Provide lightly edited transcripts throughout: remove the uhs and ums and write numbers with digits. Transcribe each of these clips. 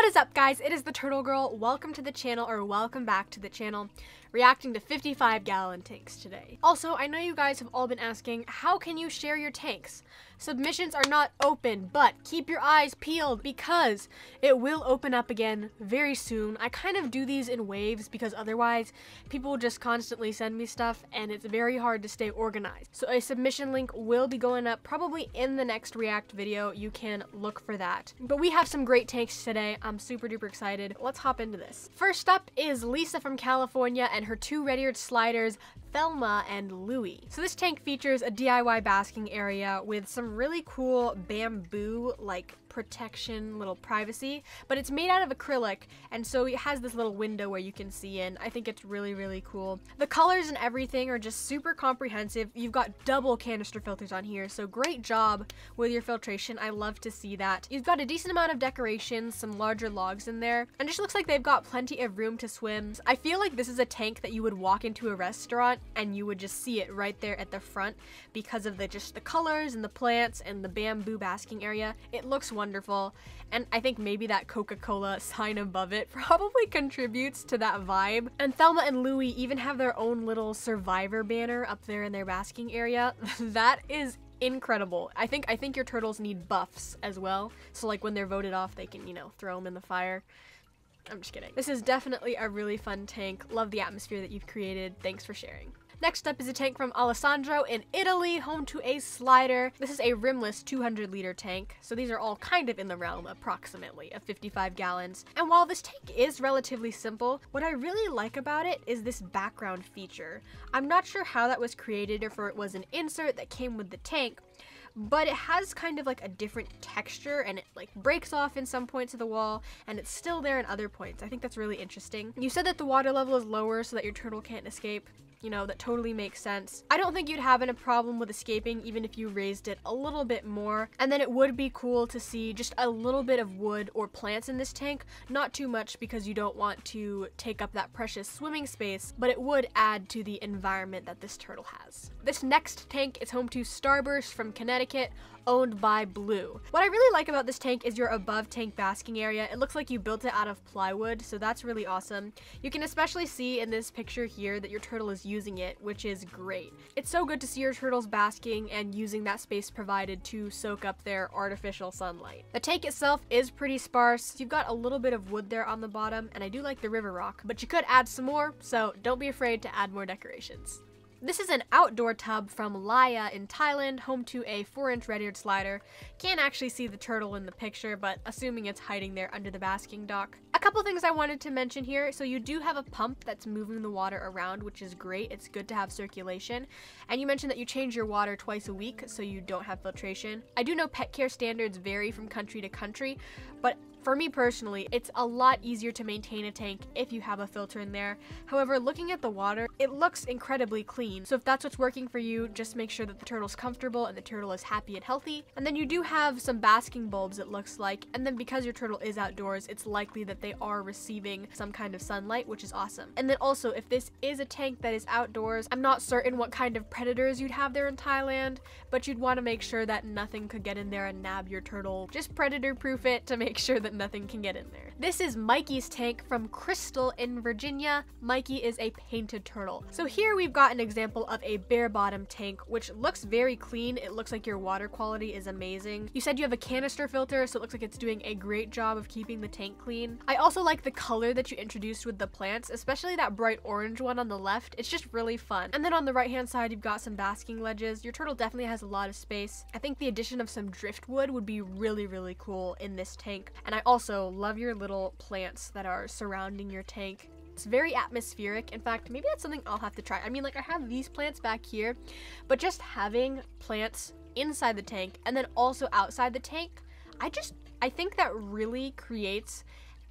What is up, guys? It is the Turtle Girl. Welcome to the channel, or welcome back to the channel, reacting to 55-gallon tanks today. Also, I know you guys have all been asking, how can you share your tanks? Submissions are not open, but keep your eyes peeled because it will open up again very soon. I kind of do these in waves because otherwise people will just constantly send me stuff and it's very hard to stay organized. So a submission link will be going up probably in the next React video. You can look for that. But we have some great tanks today. I'm super duper excited. Let's hop into this. First up is Lisa from California and her two red-eared sliders, Thelma and Louie. So this tank features a DIY basking area with some really cool bamboo like protection, little privacy, but it's made out of acrylic, and so it has this little window where you can see in. I think it's really, really cool. The colors and everything are just super comprehensive. You've got double canister filters on here, so great job with your filtration. I love to see that. You've got a decent amount of decorations, some larger logs in there, and it just looks like they've got plenty of room to swim. I feel like this is a tank that you would walk into a restaurant and you would just see it right there at the front because of the colors and the plants and the bamboo basking area. It looks wonderful, and I think maybe that Coca-Cola sign above it probably contributes to that vibe. And Thelma and Louie even have their own little survivor banner up there in their basking area. That is incredible. I think your turtles need buffs as well, so like when they're voted off they can, you know, throw them in the fire. I'm just kidding. This is definitely a really fun tank. Love the atmosphere that you've created. Thanks for sharing. Next up is a tank from Alessandro in Italy, home to a slider. This is a rimless 200-liter tank, so these are all kind of in the realm, approximately, of 55 gallons. And while this tank is relatively simple, what I really like about it is this background feature. I'm not sure how that was created, or if it was an insert that came with the tank, but it has kind of like a different texture, and it like breaks off in some points of the wall and it's still there in other points. I think that's really interesting. You said that the water level is lower so that your turtle can't escape. You know, that totally makes sense. I don't think you'd have a problem with escaping even if you raised it a little bit more. And then it would be cool to see just a little bit of wood or plants in this tank. Not too much because you don't want to take up that precious swimming space, but it would add to the environment that this turtle has. This next tank is home to Starburst from Connecticut, owned by Blue. What I really like about this tank is your above tank basking area. It looks like you built it out of plywood, so that's really awesome. You can especially see in this picture here that your turtle is using it, which is great. It's so good to see your turtles basking and using that space provided to soak up their artificial sunlight. The tank itself is pretty sparse. You've got a little bit of wood there on the bottom, and I do like the river rock, but you could add some more, so don't be afraid to add more decorations. This is an outdoor tub from Laya in Thailand, home to a 4-inch red-eared slider. Can't actually see the turtle in the picture, but assuming it's hiding there under the basking dock. A couple things I wanted to mention here. So you do have a pump that's moving the water around, which is great. It's good to have circulation. And you mentioned that you change your water twice a week, so you don't have filtration. I do know pet care standards vary from country to country, but for me personally, it's a lot easier to maintain a tank if you have a filter in there. However, looking at the water, it looks incredibly clean. So if that's what's working for you, just make sure that the turtle's comfortable and the turtle is happy and healthy. And then you do have some basking bulbs, it looks like. And then because your turtle is outdoors, it's likely that they are receiving some kind of sunlight, which is awesome. And then also, if this is a tank that is outdoors, I'm not certain what kind of predators you'd have there in Thailand, but you'd want to make sure that nothing could get in there and nab your turtle. Just predator proof it to make sure that nothing can get in there. This is Mikey's tank from Crystal in Virginia. Mikey is a painted turtle. So here we've got an example of a bare bottom tank, which looks very clean. It looks like your water quality is amazing. You said you have a canister filter, so it looks like it's doing a great job of keeping the tank clean. I also like the color that you introduced with the plants, especially that bright orange one on the left. It's just really fun. And then on the right hand side, you've got some basking ledges. Your turtle definitely has a lot of space. I think the addition of some driftwood would be really, really cool in this tank. And I also love your little plants that are surrounding your tank. It's very atmospheric. In fact, maybe that's something I'll have to try. I mean, like, I have these plants back here, but just having plants inside the tank and then also outside the tank, I think that really creates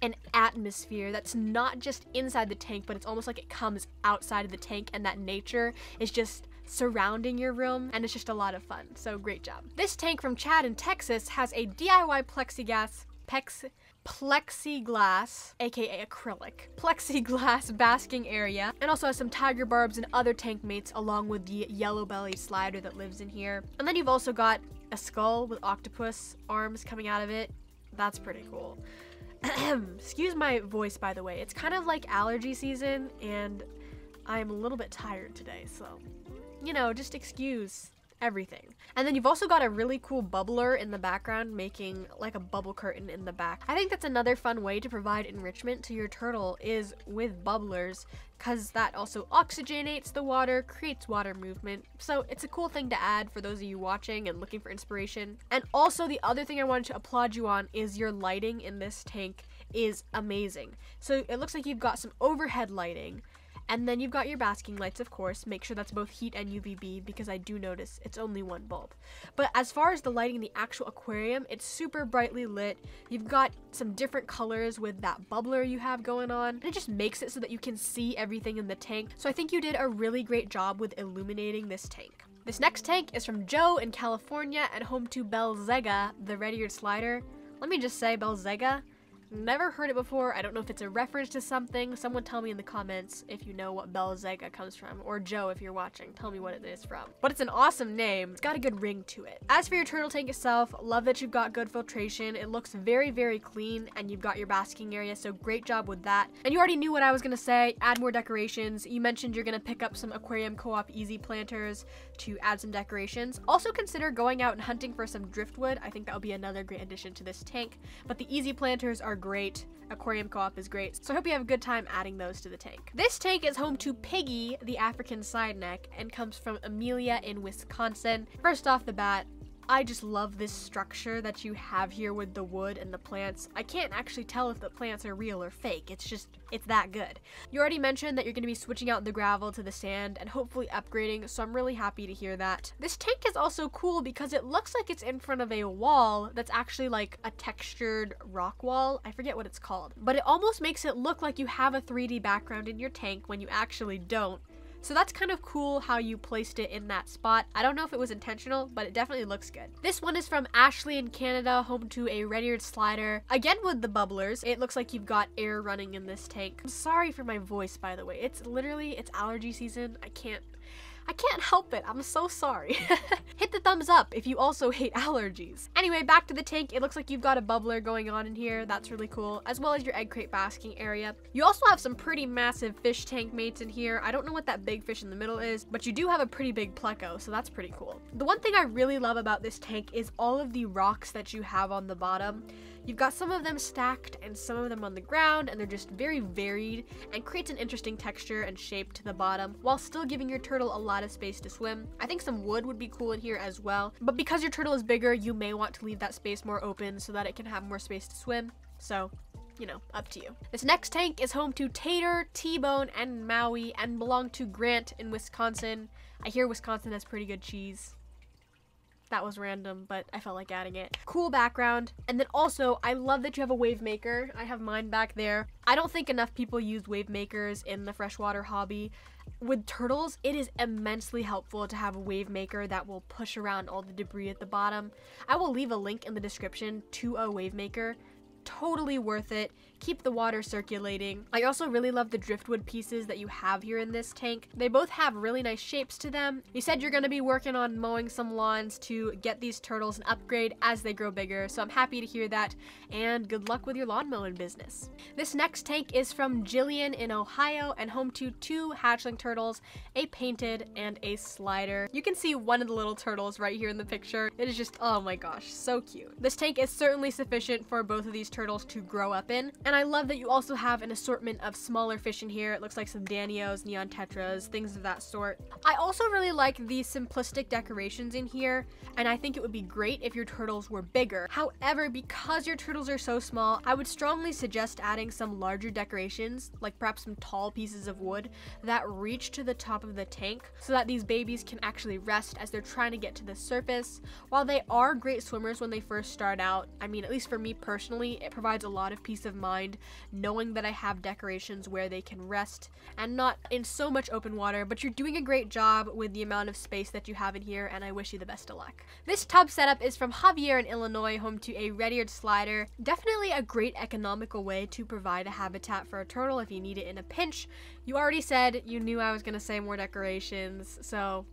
an atmosphere that's not just inside the tank, but it's almost like it comes outside of the tank, and that nature is just surrounding your room, and it's just a lot of fun. So great job. This tank from Chad in Texas has a DIY plexiglass, aka acrylic, plexiglass basking area, and also has some tiger barbs and other Tankmates along with the yellow belly slider that lives in here. And then you've also got a skull with octopus arms coming out of it. That's pretty cool. Excuse my voice, by the way. It's kind of like allergy season, and I'm a little bit tired today, so, you know, just excuse everything. And then you've also got a really cool bubbler in the background, making like a bubble curtain in the back. I think that's another fun way to provide enrichment to your turtle is with bubblers, because that also oxygenates the water, creates water movement. So it's a cool thing to add for those of you watching and looking for inspiration. And also the other thing I wanted to applaud you on is your lighting in this tank is amazing. So it looks like you've got some overhead lighting, and then you've got your basking lights, of course. Make sure that's both heat and UVB, because I do notice it's only one bulb. But as far as the lighting in the actual aquarium, it's super brightly lit. You've got some different colors with that bubbler you have going on. And it just makes it so that you can see everything in the tank. So I think you did a really great job with illuminating this tank. This next tank is from Joe in California and home to Belzega, the red-eared slider. Let me just say, Belzega, never heard it before. I don't know if it's a reference to something. Someone tell me in the comments if you know what Belzega comes from. Or Joe, if you're watching, tell me what it is from. But it's an awesome name. It's got a good ring to it. As for your turtle tank itself, love that you've got good filtration. It looks very, very clean, and you've got your basking area, so great job with that. And you already knew what I was gonna say. Add more decorations. You mentioned you're gonna pick up some aquarium co-op easy planters to add some decorations. Also consider going out and hunting for some driftwood. I think that would be another great addition to this tank. But the easy planters are great. Aquarium co-op is great, so I hope you have a good time adding those to the tank. This tank is home to Piggy, the African Sideneck, and comes from Amelia in Wisconsin. First off the bat, I just love this structure that you have here with the wood and the plants. I can't actually tell if the plants are real or fake. It's that good. You already mentioned that you're going to be switching out the gravel to the sand and hopefully upgrading, so I'm really happy to hear that. This tank is also cool because it looks like it's in front of a wall that's actually like a textured rock wall. I forget what it's called, but it almost makes it look like you have a 3D background in your tank when you actually don't. So that's kind of cool how you placed it in that spot. I don't know if it was intentional, but it definitely looks good. This one is from Ashley in Canada, home to a red-eared slider. Again with the bubblers, it looks like you've got air running in this tank. I'm sorry for my voice, by the way. It's allergy season. I can't help it. I'm so sorry. Hit the thumbs up if you also hate allergies. Anyway, back to the tank. It looks like you've got a bubbler going on in here. That's really cool, as well as your egg crate basking area. You also have some pretty massive fish tank mates in here. I don't know what that big fish in the middle is, but you do have a pretty big pleco, so that's pretty cool. The one thing I really love about this tank is all of the rocks that you have on the bottom. You've got some of them stacked and some of them on the ground, and they're just very varied and creates an interesting texture and shape to the bottom while still giving your turtle a lot of space to swim. I think some wood would be cool in here as well, but because your turtle is bigger, you may want to leave that space more open so that it can have more space to swim. So, you know, up to you. This next tank is home to Tater, T-Bone, and Maui, and belong to Grant in Wisconsin. I hear Wisconsin has pretty good cheese. That was random, but I felt like adding it. Cool background. And then also, I love that you have a wave maker. I have mine back there. I don't think enough people use wave makers in the freshwater hobby. With turtles, it is immensely helpful to have a wave maker that will push around all the debris at the bottom. I will leave a link in the description to a wave maker. Totally worth it. Keep the water circulating. I also really love the driftwood pieces that you have here in this tank. They both have really nice shapes to them. You said you're going to be working on mowing some lawns to get these turtles an upgrade as they grow bigger, so I'm happy to hear that, and good luck with your lawn mowing business. This next tank is from Jillian in Ohio and home to 2 hatchling turtles, a painted and a slider. You can see one of the little turtles right here in the picture. It is just, oh my gosh, so cute. This tank is certainly sufficient for both of these turtles to grow up in. And I love that you also have an assortment of smaller fish in here. It looks like some Danios, neon tetras, things of that sort. I also really like the simplistic decorations in here, and I think it would be great if your turtles were bigger. However, because your turtles are so small, I would strongly suggest adding some larger decorations, like perhaps some tall pieces of wood that reach to the top of the tank so that these babies can actually rest as they're trying to get to the surface. While they are great swimmers when they first start out, I mean, at least for me personally, it provides a lot of peace of mind knowing that I have decorations where they can rest and not in so much open water. But you're doing a great job with the amount of space that you have in here, and I wish you the best of luck. This tub setup is from Javier in Illinois, home to a red-eared slider. Definitely a great economical way to provide a habitat for a turtle if you need it in a pinch. You already said you knew I was going to say more decorations, so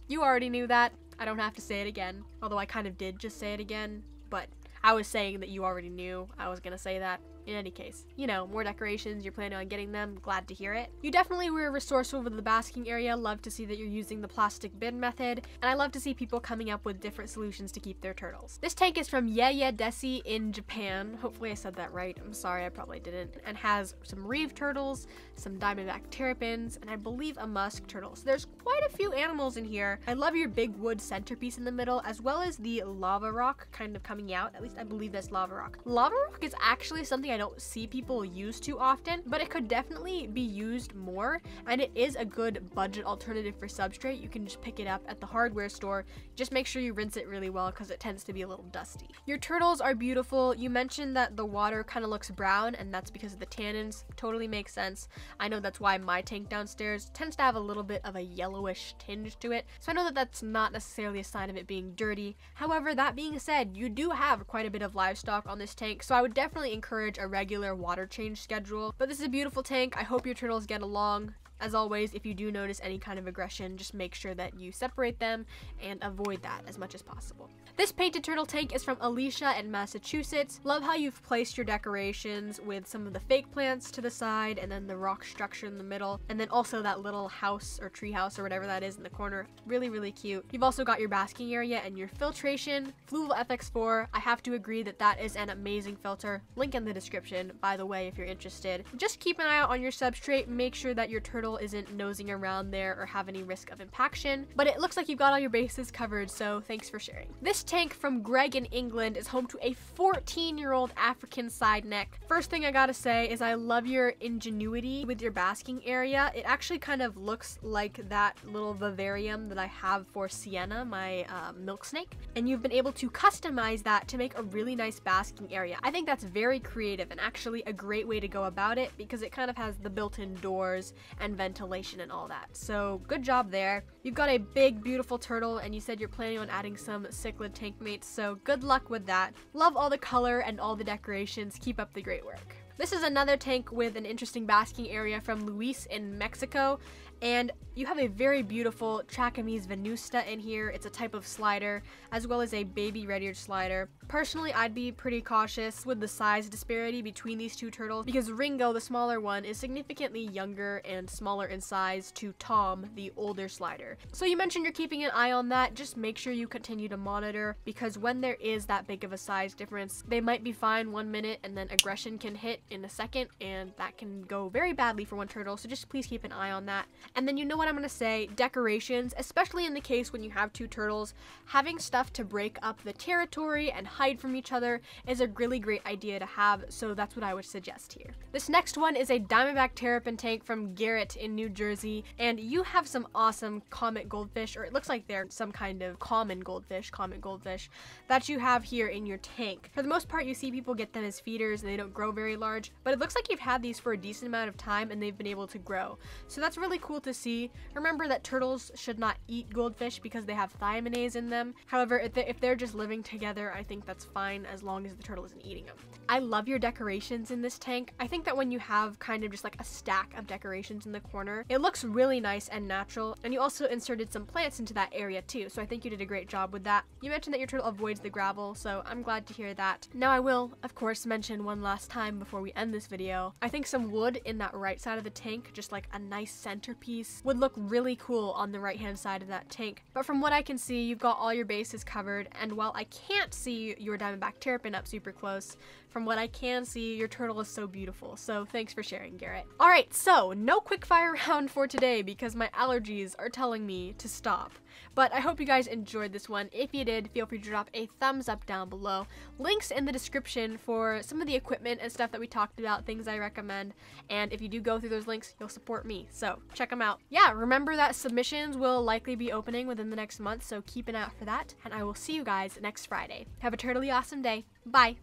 you already knew that. I don't have to say it again, although I kind of did just say it again, but I was saying that you already knew I was going to say that. in any case, you know, more decorations, you're planning on getting them, glad to hear it. You definitely were resourceful with the basking area. Love to see that you're using the plastic bin method, and I love to see people coming up with different solutions to keep their turtles. This tank is from Desi in Japan. Hopefully I said that right. I'm sorry, I probably didn't. And has some reeve turtles, some diamondback terrapins, and I believe a musk turtle. So there's quite a few animals in here. I love your big wood centerpiece in the middle, as well as the lava rock kind of coming out. At least I believe that's lava rock. Lava rock is actually something I don't see people use too often, but it could definitely be used more, and it is a good budget alternative for substrate. You can just pick it up at the hardware store. Just make sure you rinse it really well because it tends to be a little dusty. Your turtles are beautiful. You mentioned that the water kind of looks brown, and that's because of the tannins. Totally makes sense. I know that's why my tank downstairs tends to have a little bit of a yellowish tinge to it, so I know that that's not necessarily a sign of it being dirty. However, that being said, you do have quite a bit of livestock on this tank, so I would definitely encourage a regular water change schedule. But this is a beautiful tank. I hope your turtles get along. As always, if you do notice any kind of aggression, just make sure that you separate them and avoid that as much as possible. This painted turtle tank is from Alicia in Massachusetts. Love how you've placed your decorations with some of the fake plants to the side and then the rock structure in the middle, and then also that little house or tree house or whatever that is in the corner. Really, really cute. You've also got your basking area and your filtration. Fluval FX4, I have to agree that that is an amazing filter. Link in the description, by the way, if you're interested. Just keep an eye out on your substrate. Make sure that your turtle isn't nosing around there or have any risk of impaction, but it looks like you've got all your bases covered, so thanks for sharing. This tank from Greg in England is home to a 14-year-old African Sideneck. First thing I gotta say is I love your ingenuity with your basking area. It actually kind of looks like that little vivarium that I have for Sienna, my milk snake, and you've been able to customize that to make a really nice basking area. I think that's very creative and actually a great way to go about it because it kind of has the built-in doors and ventilation and all that. So good job there. You've got a big, beautiful turtle, and you said you're planning on adding some cichlid Tankmates, so good luck with that. Love all the color and all the decorations. Keep up the great work. This is another tank with an interesting basking area from Luis in Mexico, and you have a very beautiful Trachemys venusta in here. It's a type of slider, as well as a baby red-eared slider. Personally, I'd be pretty cautious with the size disparity between these two turtles because Ringo, the smaller one, is significantly younger and smaller in size to Tom, the older slider. So you mentioned you're keeping an eye on that. Just make sure you continue to monitor, because when there is that big of a size difference, they might be fine 1 minute and then aggression can hit in a second, and that can go very badly for one turtle, so just please keep an eye on that. And then you know what I'm gonna say, decorations, especially in the case when you have two turtles, having stuff to break up the territory and hide from each other is a really great idea to have, so that's what I would suggest here. This next one is a Diamondback terrapin tank from Garrett in New Jersey, and you have some awesome comet goldfish, or it looks like they're some kind of comet goldfish, that you have here in your tank. For the most part, you see people get them as feeders and they don't grow very large, but it looks like you've had these for a decent amount of time and they've been able to grow. So that's really cool to see. Remember that turtles should not eat goldfish because they have thiaminase in them. However, if they're just living together, I think that's fine as long as the turtle isn't eating them. I love your decorations in this tank. I think that when you have kind of just like a stack of decorations in the corner, it looks really nice and natural, and you also inserted some plants into that area too, so I think you did a great job with that. You mentioned that your turtle avoids the gravel, so I'm glad to hear that. Now I will, of course, mention one last time before we end this video, I think some wood in that right side of the tank, just like a nice centerpiece, would look really cool on the right hand side of that tank. But from what I can see, you've got all your bases covered, and while I can't see your Diamondback terrapin up super close, from what I can see, your turtle is so beautiful, so thanks for sharing, Garrett. Alright, so no quickfire round for today because my allergies are telling me to stop. But I hope you guys enjoyed this one. If you did, feel free to drop a thumbs up down below. Links in the description for some of the equipment and stuff that we talked about, things I recommend. And if you do go through those links, you'll support me, so check them out. Yeah, remember that submissions will likely be opening within the next month, so keep an eye out for that. And I will see you guys next Friday. Have a turtly awesome day. Bye!